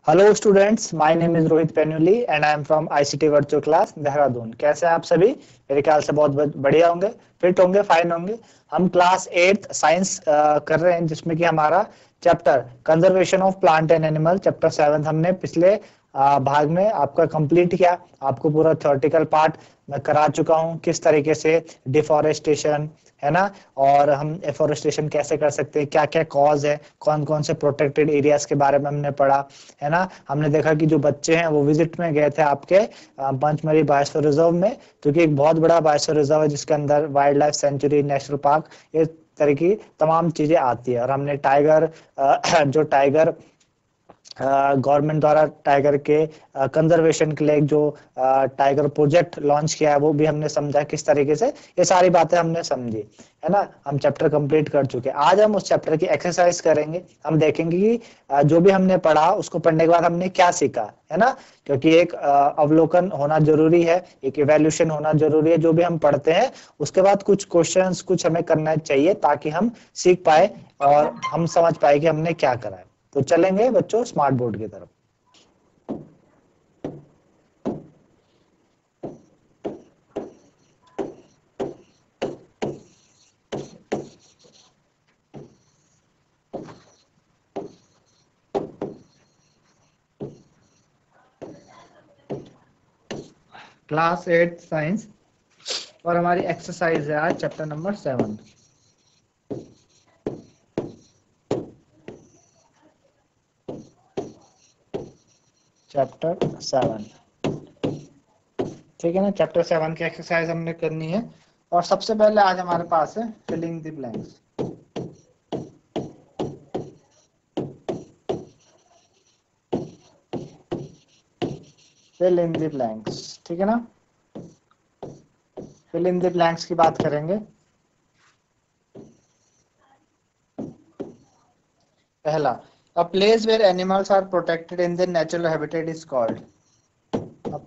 Hello students, my name is Rohit Penuli and I am from ICT virtual class Dehradun. कैसे हैं आप सभी? मेरे ख्याल से बहुत बढ़िया होंगे, फिट होंगे, फाइन होंगे। हम क्लास 8 साइंस कर रहे हैं, जिसमें कि हमारा chapter conservation of plant and animal chapter 7 हमने पिछले भाग में आपका कंप्लीट किया। आपको पूरा थ्योरेटिकल पार्ट मैं करा चुका हूँ, किस तरीके से डिफॉरेस्टेशन है ना, और हम एफोरेस्टेशन कैसे कर सकते हैं, क्या क्या कॉज है, कौन कौन से प्रोटेक्टेड एरियाज के बारे में हमने पढ़ा है ना। हमने देखा कि जो बच्चे हैं वो विजिट में गए थे आपके पंचमढ़ी बायोस्फीयर रिजर्व में, क्योंकि एक बहुत बड़ा बायोस्फीयर रिजर्व है जिसके अंदर wild life century, national park, इस तरह की तमाम चीजें आती है। और हमने टाइगर जो टाइगर गवर्नमेंट द्वारा टाइगर के कंजर्वेशन के लिए जो टाइगर प्रोजेक्ट लॉन्च किया है वो भी हमने समझा किस तरीके से। ये सारी बातें हमने समझी है ना। हम चैप्टर कंप्लीट कर चुके हैं। आज हम उस चैप्टर की एक्सरसाइज करेंगे। हम देखेंगे कि जो भी हमने पढ़ा उसको पढ़ने के बाद हमने क्या सीखा है ना, क्योंकि एक अवलोकन होना जरूरी है, एक इवैल्यूएशन होना जरूरी है। जो भी हम पढ़ते हैं उसके बाद कुछ क्वेश्चंस कुछ हमें करना चाहिए ताकि हम सीख पाए और हम समझ पाए कि हमने क्या करा है। तो चलेंगे बच्चों स्मार्ट बोर्ड की तरफ। क्लास 8 साइंस और हमारी एक्सरसाइज है आज चैप्टर नंबर 7। चैप्टर 7 ठीक है ना। चैप्टर 7 की एक्सरसाइज हमने करनी है और सबसे पहले आज हमारे पास है filling the blanks. Fill in the blanks, ठीक है ना। फिल इन द ब्लैंक्स की बात करेंगे। पहला, a place where animals are protected in their natural habitat is called a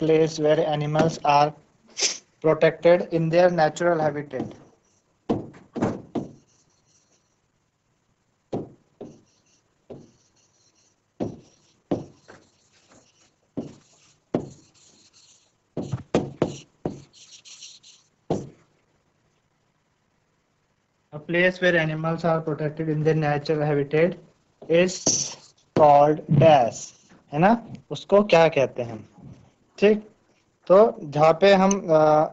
place where animals are protected in their natural habitat. A place where animals are protected in their natural habitat is called dash, है ना। उसको क्या कहते हैं? ठीक, तो जहाँ पे हम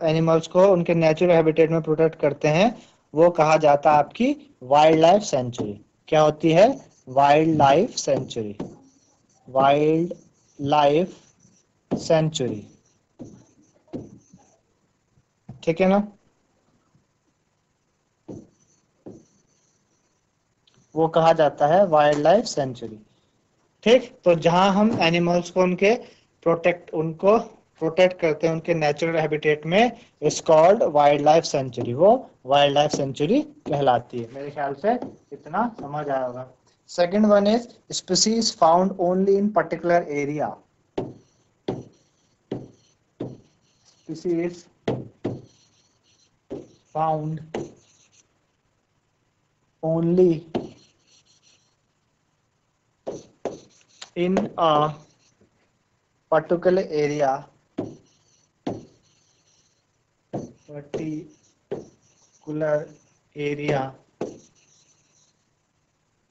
एनिमल्स को उनके नेचुरल हैबिटेट में प्रोटेक्ट करते हैं वो कहा जाता है आपकी वाइल्ड लाइफ सेंचुरी। क्या होती है? Wild life sanctuary. Wild life century, ठीक है ना। वो कहा जाता है वाइल्ड लाइफ सेंचुरी। ठीक, तो जहां हम एनिमल्स को प्रोटेक्ट करते हैं उनके नेचुरल हैबिटेट में, is called wild life century. वो वाइल्ड लाइफ सेंचुरी कहलाती है। मेरे ख्याल से इतना समझ आया होगा। Second one is species found only in particular area. Species found only in a particular area,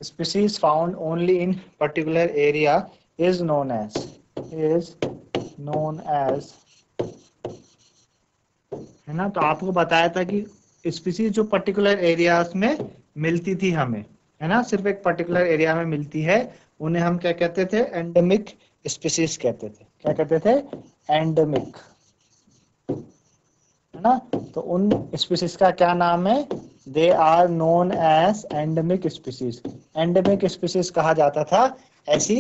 species found only in particular area is known as है ना। तो आपको बताया था कि स्पीसीज जो पर्टिकुलर एरियाज में मिलती थी हमें, है ना, सिर्फ एक पर्टिकुलर एरिया में मिलती है, उन्हें हम क्या कहते थे? एंडेमिक स्पीसीज कहते थे। क्या कहते थे? एंडेमिक, है ना। तो उन स्पीसीज का क्या नाम है? They are known as endemic species. Endemic species कहा जाता था ऐसी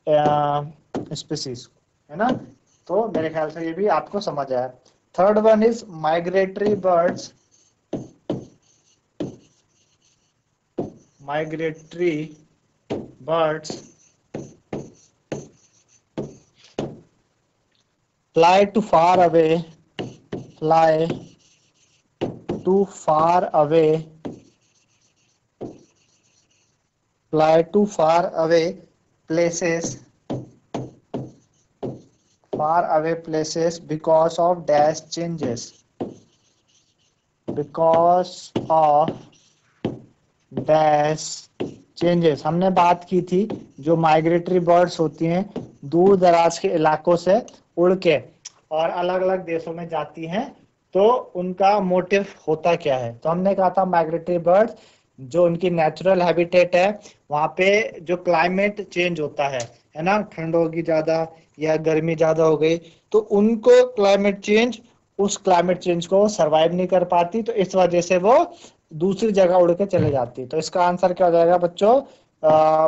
स्पीसीज, है ना। तो मेरे ख्याल से ये भी आपको समझ आया। Third one is migratory birds, migratory birds fly too far away, fly too far away, fly too far away places, far away places because of dash changes, because of dash changes. हमने बात की थी जो migratory birds होती हैं दूर दराज के इलाकों से उड़ के और अलग अलग देशों में जाती हैं, तो उनका मोटिव होता क्या है। तो हमने कहा था माइग्रेटरी बर्ड्स जो उनकी नेचुरल हैबिटेट है वहां पे जो क्लाइमेट चेंज होता है ना, ठंड होगी ज्यादा या गर्मी ज्यादा हो गई, तो उनको क्लाइमेट चेंज, उस क्लाइमेट चेंज को सर्वाइव नहीं कर पाती, तो इस वजह से वो दूसरी जगह उड़ के चले जाती। तो इसका आंसर क्या हो जाएगा बच्चों,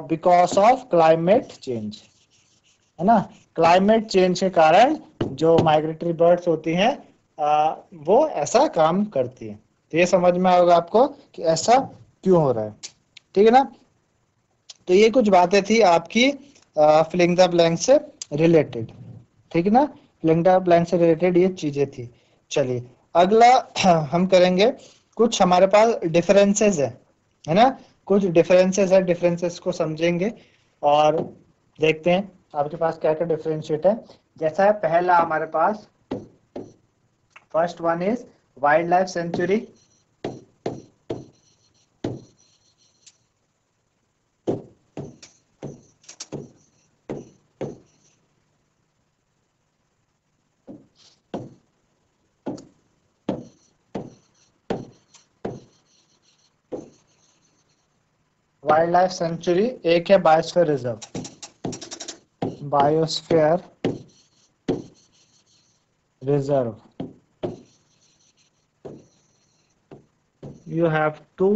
बिकॉज ऑफ क्लाइमेट चेंज, है ना। क्लाइमेट चेंज के कारण जो माइग्रेटरी बर्ड्स होती हैं वो ऐसा काम करती है। तो ये समझ में आएगा आपको कि ऐसा क्यों हो रहा है, ठीक है ना। तो ये कुछ बातें थी आपकी फिलिंग द ब्लैंक से रिलेटेड, ठीक है ना। फिलिंग द ब्लैंक से रिलेटेड ये चीजें थी। चलिए अगला हम करेंगे, कुछ हमारे पास डिफरेंसेस है ना, कुछ डिफरेंसेस है, डिफरेंसेस को समझेंगे और देखते हैं आपके पास क्या क्या डिफरेंशिएट है। जैसा है पहला हमारे पास, first one is wild life sanctuary, wild life sanctuary, एक है biosphere reserve, biosphere reserve. You have to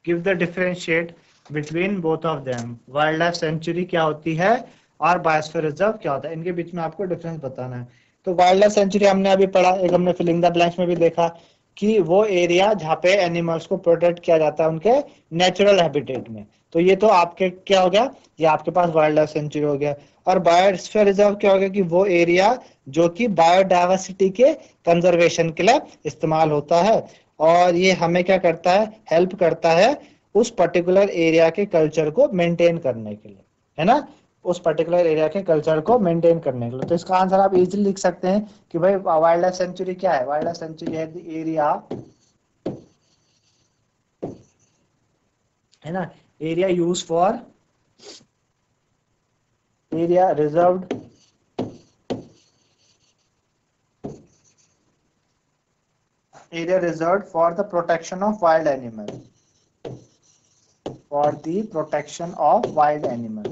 give the differentiate between both of them। Wild life century क्या होती है और बायोस्फीयर रिजर्व क्या होता है, इनके बीच में आपको डिफरेंस बताना है। तो वाइल्ड लाइफ सेंचुरी हमने अभी पढ़ा, एक हमने फिलिंग द ब्लैंक्स में भी देखा कि वो एरिया जहाँ पे एनिमल्स को प्रोटेक्ट किया जाता है उनके नेचुरल हैबिटेट में। तो ये तो आपके क्या हो गया, ये आपके पास वाइल्ड लाइफ सेंचुरी हो गया। और बायोस्फीयर रिजर्व क्या हो गया कि वो एरिया जो कि बायोडाइवर्सिटी के कंजर्वेशन के लिए इस्तेमाल होता है, और ये हमें क्या करता है, हेल्प करता है उस पर्टिकुलर एरिया के कल्चर को मेंटेन करने के लिए, है ना, उस पर्टिकुलर एरिया के कल्चर को मेंटेन करने के लिए। तो इसका आंसर आप इजीली लिख सकते हैं कि भाई वाइल्ड लाइफ सेंचुरी क्या है, वाइल्ड लाइफ सेंचुरी है द एरिया, है ना, area use for, area reserved area reserved for the protection of wild animal, for the protection of wild animal,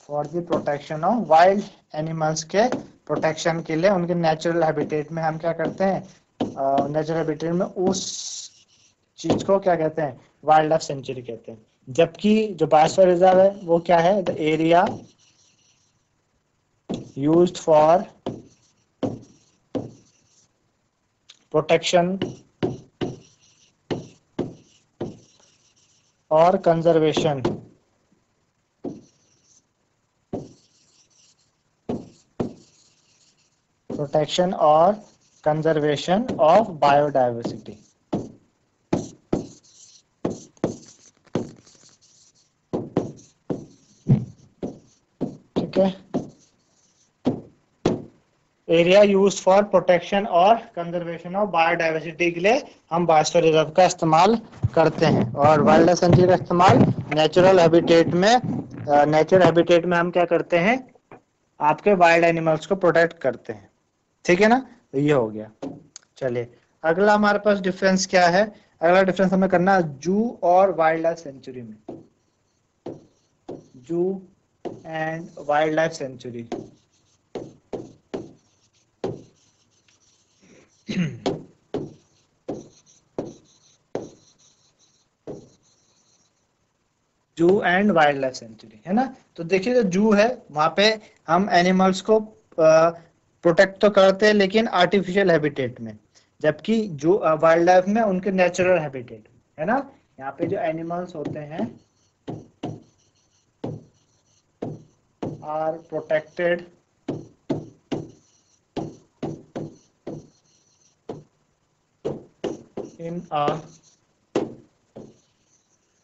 for the protection of wild animals के protection के लिए उनके natural habitat में हम क्या करते हैं, नेचुरल हैबिटेट में उस चीज को क्या कहते हैं, वाइल्ड लाइफ सेंचुरी कहते हैं। जबकि जो बायोस्फीयर रिजर्व है वो क्या है, the area used for protection और कंजर्वेशन प्रोटेक्शन और कंजर्वेशन ऑफ बायोडाइवर्सिटी। ठीक है, एरिया यूज फॉर प्रोटेक्शन और कंजर्वेशन ऑफ बायोडाइवर्सिटी के लिए हम बायोस्फीयर रिजर्व का इस्तेमाल करते हैं, और वाइल्ड लाइफ सेंचुरी का इस्तेमाल नेचुरल हैबिटेट में, नेचुरल हैबिटेट में हम क्या करते हैं, आपके वाइल्ड एनिमल्स को प्रोटेक्ट करते हैं। ठीक है ना, तो ये हो गया। चलिए अगला हमारे पास डिफरेंस क्या है, अगला डिफरेंस हमें करना है जू और वाइल्ड लाइफ सेंचुरी में, जू एंड वाइल्ड लाइफ सेंचुरी। जू एंड वाइल्ड लाइफ सेंचुरी, है ना। तो देखिए जो जू है वहां पे हम एनिमल्स को प्रोटेक्ट तो करते हैं लेकिन आर्टिफिशियल हैबिटेट में, जबकि जो वाइल्ड लाइफ में उनके नेचुरल हैबिटेट, है ना। यहाँ पे जो एनिमल्स होते हैं are protected in a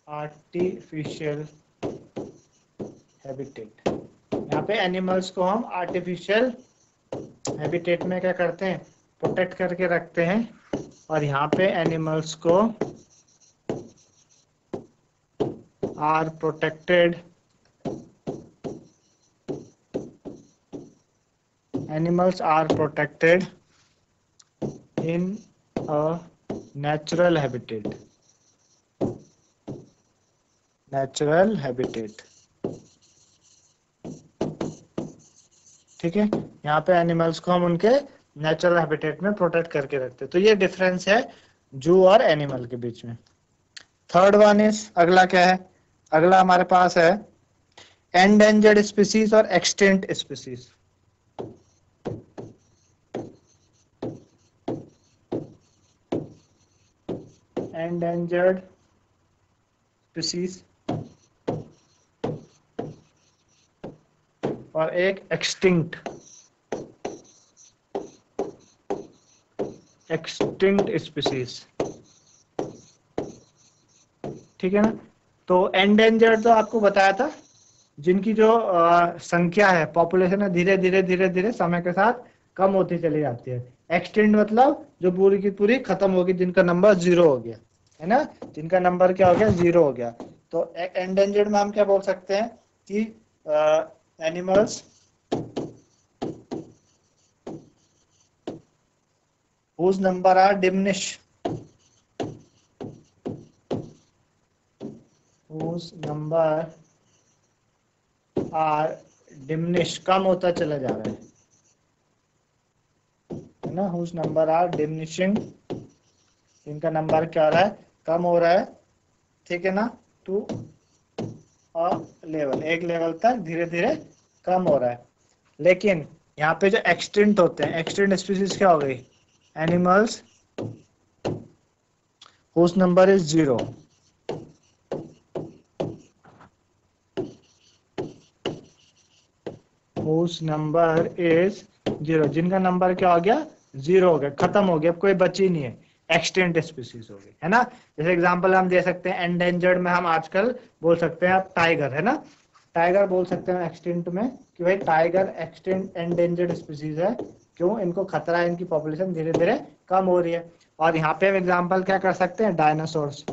artificial habitat. यहाँ पे एनिमल्स को हम आर्टिफिशियल हैबिटेट में क्या करते हैं, प्रोटेक्ट करके रखते हैं। और यहाँ पे एनिमल्स को are protected, animals are protected in a natural habitat, natural habitat. ठीक है, यहाँ पे एनिमल्स को हम उनके नेचुरल हैबिटेट में प्रोटेक्ट करके रखते हैं। तो ये डिफरेंस है जू और एनिमल के बीच में। थर्ड वन इज, अगला क्या है, अगला हमारे पास है एंडेंजर्ड स्पीसीज और एक्सटिंक्ट स्पीसीज। एंडेंजर्ड स्पीसीज और एक एक्सटिंक्ट स्पीसीज। ठीक है ना। तो एंडेंजर्ड तो आपको बताया था, जिनकी जो संख्या है, पॉपुलेशन है, धीरे धीरे धीरे धीरे समय के साथ कम होती चली जाती है। एक्सटिंक्ट मतलब जो पूरी की पूरी खत्म होगी, जिनका नंबर 0 हो गया, है ना, जिनका नंबर क्या हो गया, 0 हो गया। तो एंडेंजर्ड में हम क्या बोल सकते हैं कि animals whose number are diminished, whose number are diminished, कम होता चला जा रहा है ना, whose number are diminishing, इनका नंबर क्या हो रहा है, कम हो रहा है। ठीक है ना, टू अ लेवल, एक लेवल तक धीरे धीरे कम हो रहा है। लेकिन यहाँ पे जो एक्सटिंक्ट होते हैं, एक्सटिंक्ट स्पीसीज क्या हो गई, animals whose number is 0, whose number is 0, जिनका नंबर क्या हो गया, 0 हो गया, खत्म हो गया, अब कोई बची नहीं है, एक्सटिंक्ट स्पीसीज हो गई, है ना। जैसे एग्जांपल हम दे सकते हैं, एंडेंजर्ड में हम आजकल बोल सकते हैं आप टाइगर, है ना, टाइगर बोल सकते हैं एक्सटिंक्ट में कि भाई टाइगर एक्सटिंक्ट एंडेंजर्ड स्पीसीज है। क्यों, इनको खतरा है, इनकी पॉपुलेशन धीरे धीरे कम हो रही है। और यहाँ पे हम एग्जांपल क्या कर सकते हैं, डायनासोर्स,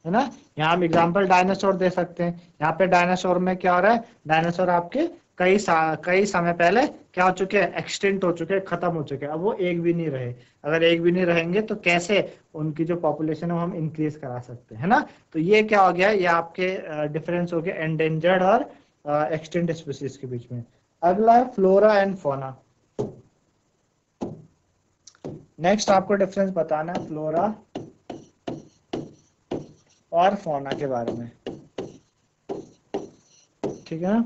है ना। यहाँ हम एग्जांपल डायनासोर दे सकते हैं। यहाँ पे डायनासोर में क्या हो रहा है, डायनासोर आपके कई समय पहले क्या हो चुके हैं, एक्सटिंक्ट हो चुके हैं, खत्म हो चुके हैं, अब वो एक भी नहीं रहे। अगर एक भी नहीं रहेंगे तो कैसे उनकी जो पॉपुलेशन है वो हम इंक्रीज करा सकते हैं, है ना। तो ये क्या हो गया, ये आपके डिफरेंस हो गया एंडेंजर्ड और एक्सटिंक्ट स्पीसीज के बीच में। अगला है फ्लोरा एंड फोना। नेक्स्ट आपको डिफरेंस बताना है फ्लोरा और फोना के बारे में। ठीक है ना,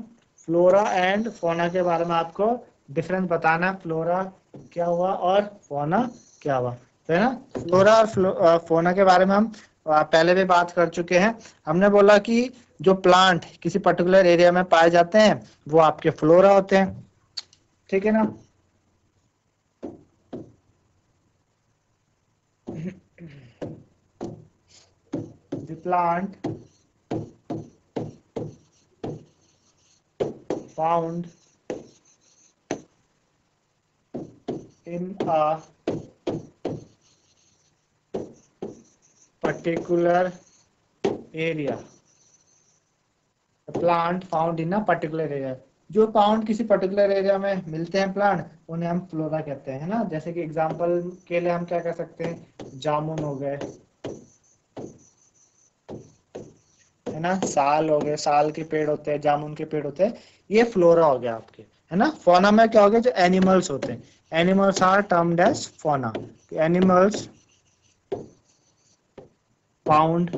फ्लोरा एंड फोना के बारे में आपको डिफरेंस बताना है, फ्लोरा क्या हुआ और फोना क्या हुआ, है ना। फ्लोरा और फोना के बारे में हम पहले भी बात कर चुके हैं। हमने बोला कि जो प्लांट किसी पर्टिकुलर एरिया में पाए जाते हैं वो आपके फ्लोरा होते हैं। ठीक है ना, the plant found in a particular area, the plant found in a particular area, जो प्लांट किसी पर्टिकुलर एरिया में मिलते हैं प्लांट, उन्हें हम फ्लोरा कहते हैं, ना। जैसे कि एग्जांपल के लिए हम क्या कर सकते हैं, जामुन हो गए, है ना, साल हो गए, साल के पेड़ होते हैं, जामुन के पेड़ होते हैं, ये फ्लोरा हो गया आपके, है ना। फौना में क्या हो गया, जो एनिमल्स होते हैं, animals are termed as fauna. Animals found,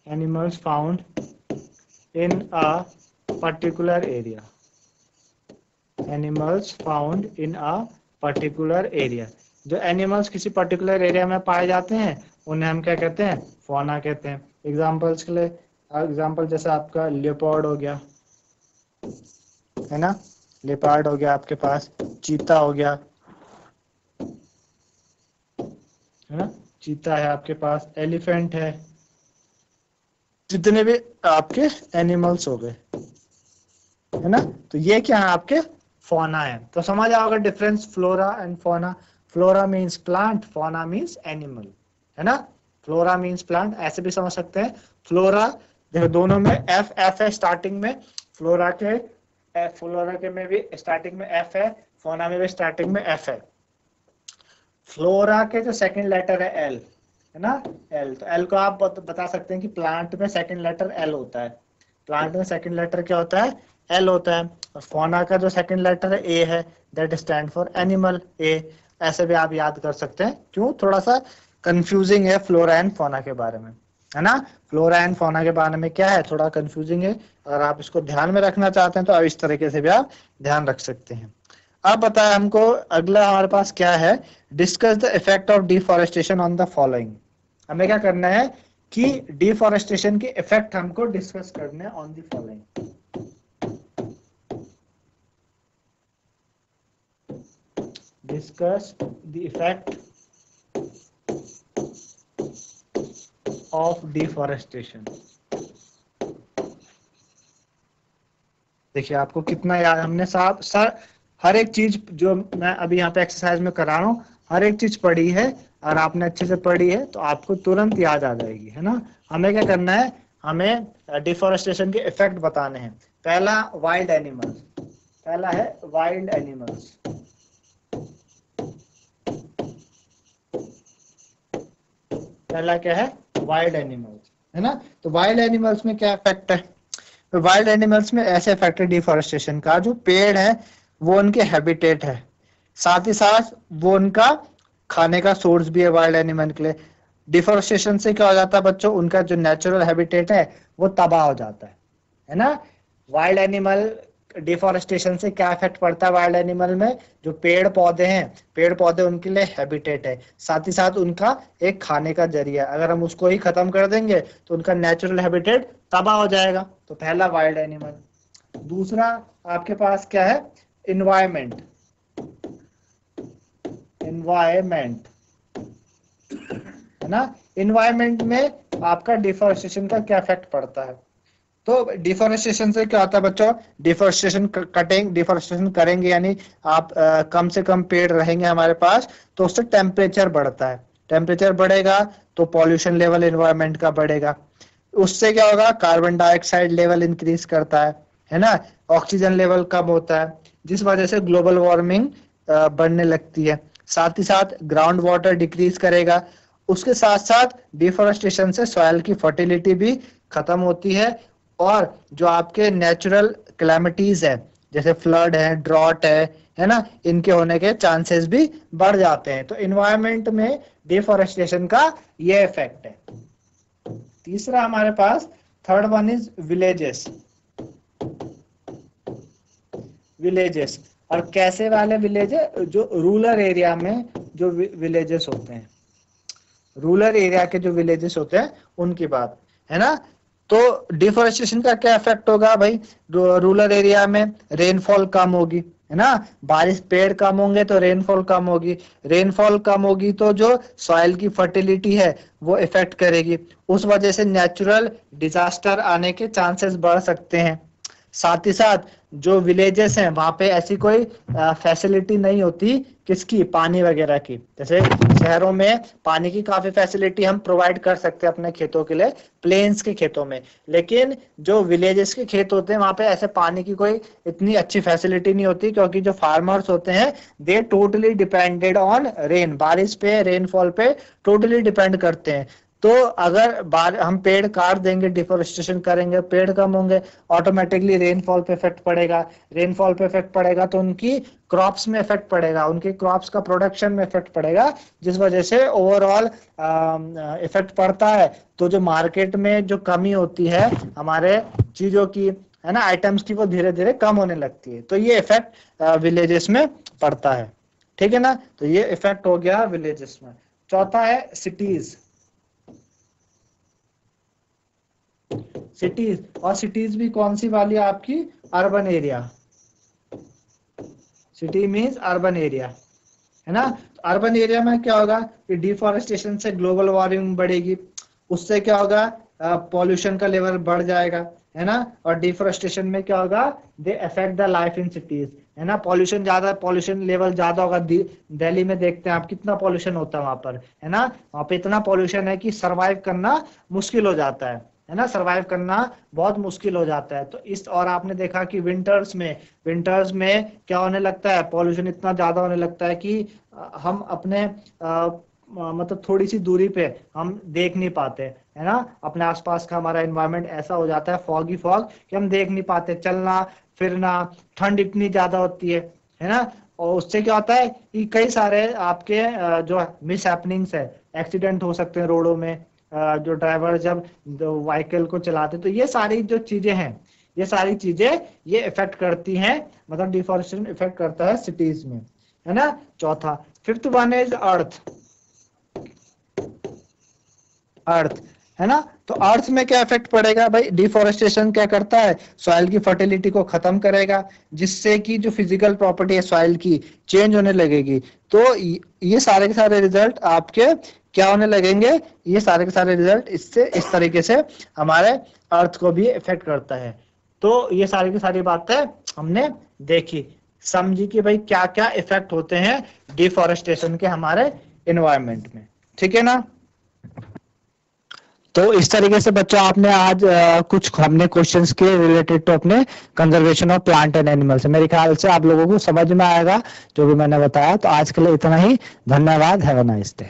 animals found in a particular area, animals found in a particular area. जो एनिमल्स किसी पर्टिकुलर एरिया में पाए जाते हैं उन्हें हम क्या कहते हैं, फौना कहते हैं। एग्जाम्पल्स के लिए, एग्जाम्पल जैसे आपका लियोपार्ड हो गया, है ना, लियोपार्ड हो गया आपके पास, चीता हो गया, है ना, चीता है आपके पास, एलिफेंट है, जितने भी आपके एनिमल्स हो गए, है ना। तो ये क्या है, आपके फौना है। तो समझ आओगे difference flora and fauna. Flora means plant, fauna means animal, है ना। फ्लोरा मीन्स प्लांट, ऐसे भी समझ सकते हैं। फ्लोरा देखो दोनों में एफ एफ है स्टार्टिंग में, फ्लोरा के में भी स्टार्टिंग में एफ है, फौना में भी स्टार्टिंग में एफ है। फ्लोरा के जो सेकंड लेटर है एल, है ना, एल। तो एल को आप बता सकते हैं कि प्लांट में सेकंड लेटर एल होता है, प्लांट में सेकंड लेटर क्या होता है, एल होता है। और फौना का जो सेकंड लेटर है ए है, दैट स्टैंड फॉर एनिमल, ए। ऐसे भी आप याद कर सकते हैं। क्यों, थोड़ा सा कंफ्यूजिंग है फ्लोरा एंड फौना के बारे में, है ना। फ्लोरा एंड फौना के बारे में क्या है, थोड़ा कंफ्यूजिंग है। अगर आप इसको ध्यान में रखना चाहते हैं तो अब इस तरीके से भी आप ध्यान रख सकते हैं। अब बताया हमको, अगला हमारे पास क्या है, discuss the effect of deforestation on the following. हमें क्या करना है कि डिफॉरेस्टेशन के इफेक्ट हमको डिस्कस करने हैं on the following. Discuss the effect of deforestation. देखिए आपको कितना याद, हमने साहब सर हर एक चीज जो मैं अभी यहाँ पे एक्सरसाइज में करा रहा हूँ, हर एक चीज पढ़ी है, और आपने अच्छे से पढ़ी है तो आपको तुरंत याद आ जाएगी, है ना। हमें क्या करना है, हमें डिफॉरेस्टेशन के इफेक्ट बताने हैं। पहला वाइल्ड एनिमल्स, पहला है वाइल्ड एनिमल्स। पहला क्या है, वाइल्ड एनिमल्स, है ना। तो वाइल्ड एनिमल्स में क्या इफेक्ट है, तो वाइल्ड एनिमल्स में ऐसे इफेक्ट है डिफॉरेस्टेशन का, जो पेड़ है वो उनके हैबिटेट है, साथ ही साथ वो उनका खाने का सोर्स भी है वाइल्ड एनिमल के लिए। डिफॉरेस्टेशन से क्या हो जाता है बच्चों, उनका जो नेचुरल हैबिटेट है वो तबाह हो जाता है ना। वाइल्ड एनिमल, डिफॉरेस्टेशन से क्या इफेक्ट पड़ता है वाइल्ड एनिमल में, जो पेड़ पौधे हैं, पेड़ पौधे उनके लिए हैबिटेट है, साथ ही साथ उनका एक खाने का जरिया। अगर हम उसको ही खत्म कर देंगे तो उनका नेचुरल हैबिटेट तबाह हो जाएगा। तो पहला वाइल्ड एनिमल। दूसरा आपके पास क्या है, इन्वायरमेंट, इन्वायरमेंट, है ना। इन्वायरमेंट में आपका डिफॉरेस्टेशन का क्या इफेक्ट पड़ता है, तो डिफॉरेस्टेशन से क्या होता है बच्चों, डिफॉरेस्टेशन करेंगे यानी आप कम से कम पेड़ रहेंगे हमारे पास, तो उससे टेम्परेचर बढ़ता है, टेम्परेचर बढ़ेगा तो पॉल्यूशन लेवल एनवायरनमेंट का बढ़ेगा। उससे क्या होगा, कार्बन डाइऑक्साइड लेवल इंक्रीज करता है ना, ऑक्सीजन लेवल कम होता है, जिस वजह से ग्लोबल वार्मिंग बढ़ने लगती है। साथ ही साथ ग्राउंड वाटर डिक्रीज करेगा। उसके साथ साथ डिफॉरेस्टेशन से सॉइल की फर्टिलिटी भी खत्म होती है, और जो आपके नेचुरल क्लैमिटीज है जैसे फ्लड है, ड्रॉट है ना, इनके होने के चांसेस भी बढ़ जाते हैं। तो इन्वायरमेंट में डिफॉरेस्टेशन का ये इफेक्ट है। तीसरा हमारे पास, third one is villages. Villages, और कैसे वाले विलेज, जो रूरल एरिया में जो विलेजेस होते हैं, रूरल एरिया के जो विलेजेस होते हैं उनकी बात, है ना। तो डिफॉरेस्टेशन का क्या इफेक्ट होगा भाई, रूरल एरिया में रेनफॉल कम होगी, है ना, बारिश, पेड़ कम होंगे तो रेनफॉल कम होगी, रेनफॉल कम होगी तो जो सॉइल की फर्टिलिटी है वो इफेक्ट करेगी, उस वजह से नेचुरल डिजास्टर आने के चांसेस बढ़ सकते हैं। साथ ही साथ जो विलेजेस हैं वहां पे ऐसी कोई फैसिलिटी नहीं होती, किसकी, पानी वगैरह की। जैसे शहरों में पानी की काफी फैसिलिटी हम प्रोवाइड कर सकते हैं अपने खेतों के लिए, प्लेन्स के खेतों में, लेकिन जो विलेजेस के खेत होते हैं वहां पे ऐसे पानी की कोई इतनी अच्छी फैसिलिटी नहीं होती, क्योंकि जो फार्मर्स होते हैं दे टोटली डिपेंडेड ऑन रेन, बारिश पे, रेनफॉल पे टोटली डिपेंड करते हैं। तो अगर हम पेड़ काट देंगे, डिफोरेस्टेशन करेंगे, पेड़ कम होंगे, ऑटोमेटिकली रेनफॉल पे इफेक्ट पड़ेगा। रेनफॉल पे इफेक्ट पड़ेगा तो उनकी क्रॉप्स में इफेक्ट पड़ेगा, उनकी क्रॉप्स का प्रोडक्शन में इफेक्ट पड़ेगा, जिस वजह से ओवरऑल इफेक्ट पड़ता है। तो जो मार्केट में जो कमी होती है हमारे चीजों की, है ना, आइटम्स की, वो धीरे धीरे कम होने लगती है। तो ये इफेक्ट विलेजेस में पड़ता है, ठीक है ना। तो ये इफेक्ट हो गया विलेजेस में। चौथा है सिटीज। सिटीज, और सिटीज भी कौन सी वाली आपकी, urban area. City means urban area, है ना। तो अर्बन एरिया में क्या होगा कि डिफॉरेस्टेशन से ग्लोबल वार्मिंग बढ़ेगी, उससे क्या होगा, पॉल्यूशन का लेवल बढ़ जाएगा, है ना। और डिफॉरेस्टेशन में क्या होगा, they affect the life in cities, है ना। पॉल्यूशन ज्यादा, पॉल्यूशन लेवल ज्यादा होगा। दिल्ली में देखते हैं आप कितना पॉल्यूशन होता है वहां पर, है ना। वहां पे इतना पॉल्यूशन है कि सरवाइव करना मुश्किल हो जाता है ना, सरवाइव करना बहुत मुश्किल हो जाता है। तो इस, और आपने देखा कि विंटर्स में क्या होने लगता है, पॉल्यूशन इतना ज्यादा होने लगता है कि हम अपने मतलब थोड़ी सी दूरी पे हम देख नहीं पाते, है ना। अपने आसपास का हमारा एनवायरनमेंट ऐसा हो जाता है, फॉगी फॉग, कि हम देख नहीं पाते, चलना फिरना, ठंड इतनी ज्यादा होती है ना। और उससे क्या होता है कि कई सारे आपके जो मिस हैपनिंग्स है, एक्सीडेंट हो सकते हैं रोडों में, जो ड्राइवर जब व्हीकल को चलाते। तो ये सारी जो चीजें हैं, ये सारी चीजें ये इफेक्ट करती हैं, मतलब डिफॉरेस्टेशन इफेक्ट करता है सिटीज में, है ना। चौथा, फिफ्थ वन इज अर्थ। अर्थ, है ना। तो अर्थ में क्या इफेक्ट पड़ेगा भाई, डिफॉरेस्टेशन क्या करता है, सॉइल की फर्टिलिटी को खत्म करेगा, जिससे कि जो फिजिकल प्रॉपर्टी है सॉइल की चेंज होने लगेगी। तो ये सारे के सारे रिजल्ट आपके क्या होने लगेंगे, ये सारे के सारे रिजल्ट इससे इस तरीके से हमारे अर्थ को भी इफेक्ट करता है। तो ये सारी की सारी बातें हमने देखी, समझी कि भाई क्या क्या इफेक्ट होते हैं डिफॉरेस्टेशन के हमारे एनवायरनमेंट में, ठीक है ना। तो इस तरीके से बच्चों आपने आज कुछ हमने क्वेश्चंस के रिलेटेड टू अपने conservation of plant and animals, मेरे ख्याल से आप लोगों को समझ में आएगा जो भी मैंने बताया। तो आज के लिए इतना ही, धन्यवाद, हैव अ नाइस डे।